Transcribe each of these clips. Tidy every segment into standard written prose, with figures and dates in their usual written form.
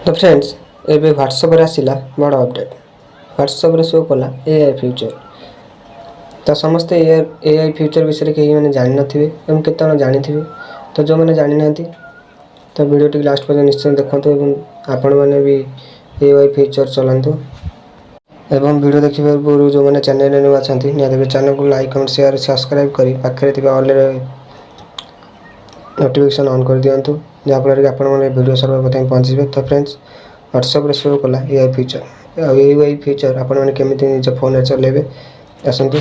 तो फ्रेंड्स एबे व्हाट्सएप आसला बड़ अपडेट व्हाट्सएप शो कला एआई फ्यूचर। तो समस्ते एआई फ्यूचर विषय कहीं मैंने जान नथिबे एवं केते जानी थे। तो जो मैंने जानी ना तो वीडियो टी लास्ट पर्यंत निश्चय देखते एवं आपण मैंने भी एआई फ्यूचर चलातु एवं वीडियो देखा पूर्व जो मैंने चैनल न्यू अच्छा निहत चैनल को लाइक कमेंट शेयर सब्सक्राइब करी पाखे ऑल नोटिफिकेशन ऑन कर दिंतु जहाँफल कि आपण मैंने वीडियो सर्वप्रथम पहुँचे। तो फ्रेंड्स व्हाट्सएप शो कला एआई फ्यूचर आपण मैंने केमी निज फोन चलेबे आसतु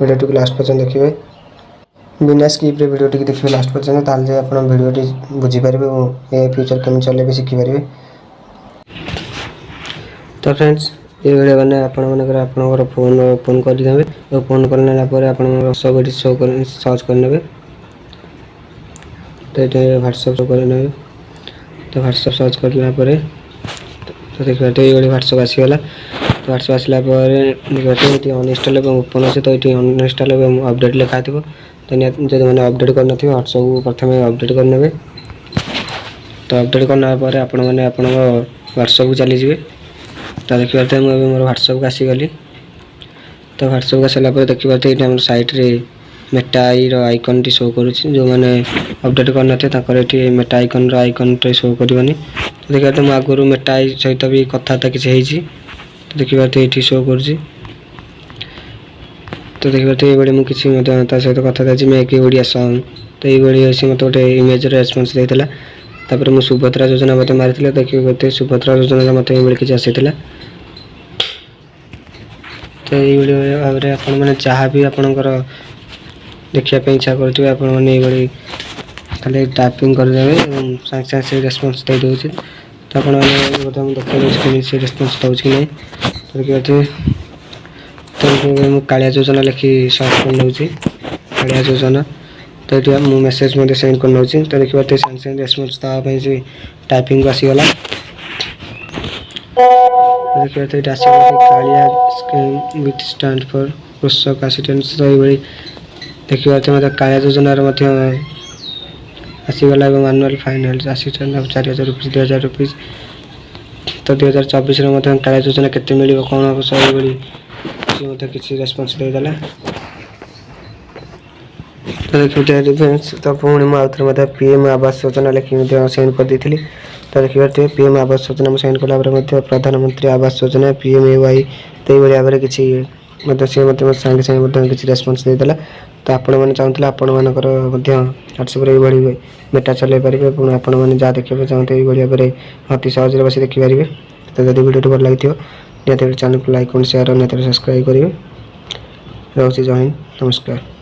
वीडियो टी लास्ट पर्यंत देखिए बिना स्किप रे वीडियो टी देखिए लास्ट पर्यंत ताले आप वीडियो टी बुझीपारे और एआई फ्यूचर केमी चलेबे शिखिपारे। तो फ्रेंड्स ये वीडियो मैंने आपंकर फोन ओपन करदे ओपन करने आप सब शो कर सर्च करने तो ये व्हाट्सएप शो करने तो व्हाट्सएप सर्च करला तो देखिए ये व्हाट्सएप आसीगला। तो व्हाट्सएप आसला देखिए अनइंस्टॉल और ओपन अच्छे तो ये अनइंस्टॉल और अपडेट लिखा थी। तो जब मैंने अपडेट करना व्हाट्सएप को प्रथम अपडेट करने तो अपडेट करना आपण मैंने व्हाट्सएप को चलीजे। तो देखिए मुझे मोर व्हाट्सएप को आसीगली। तो व्हाट्सएप को आसला देखिए ये साइट्रे मेटाई आइकन टी शो करुँच जो मैंने अपडेट करना ये मेटा आइकन आइकन शो करनी। तो देखिए मुझे आगुरी मेटाई सहित भी कथबार्ता किसी तो देखिए ये शो कर। तो देखिए ये मुझे किसी सहित कथा मेक ओडिया सॉन्ग तो ये सी मत गोटे इमेज रेस्पन्स देता। तापर मुझे सुभद्रा योजना मत मारी देखिए सुभद्रा योजना मत ये किसी आसाला। तो ये भाव में आपने जहाँ भी आपंकर देखापी इच्छा करेंगे आपड़ी खाली टाइपिंग करदे और सागे सागे से रेस्पन्स दे दूसरी। तो आपने देखिए से रेस्पन्स दूँ कि नहीं तो देखिए तो कालिया योजना लिखी सर्च कर नौ कालिया योजना। तो ये मुझे मेसेज मत सेंड कर नौ तो देखिए सागे सागे रेस्पन्स देवाई से टाइपिंग को आसीगला। देखिए ये आसगला Kalia scheme with stand for कृषक असिस्टेंस। तो ये देखिए मतलब कालिया योजनार आसीगला annual finance assistant 4000 rupees 2000 rupees. तो 2024 कालिया योजना केते मिल कौन हम सब किसी रेस्पन्स देदेला। तो देखिए तो पुणी मुझे पीएम आवास योजना लिखी सेंड कर दी। तो देखिए पीएम आवास योजना में सेंड कला प्रधानमंत्री आवास योजना PMAY तो ये भाव में किसी सी मत सागे सागे किसी रेस्पन्स देदेला। तो आपण मैंने चाहते आपण मानकर व्हाट्सएप ये मेटा चल पारे पुणी आपण मैंने जहाँ देखा चाहते ये भाव में अति सहज बस देखिपारे। तो जब वीडियो भल लगी निहत चैनल को लाइक शेयर निहत सब्सक्राइब करेंगे। रोचे जय हिंद नमस्कार।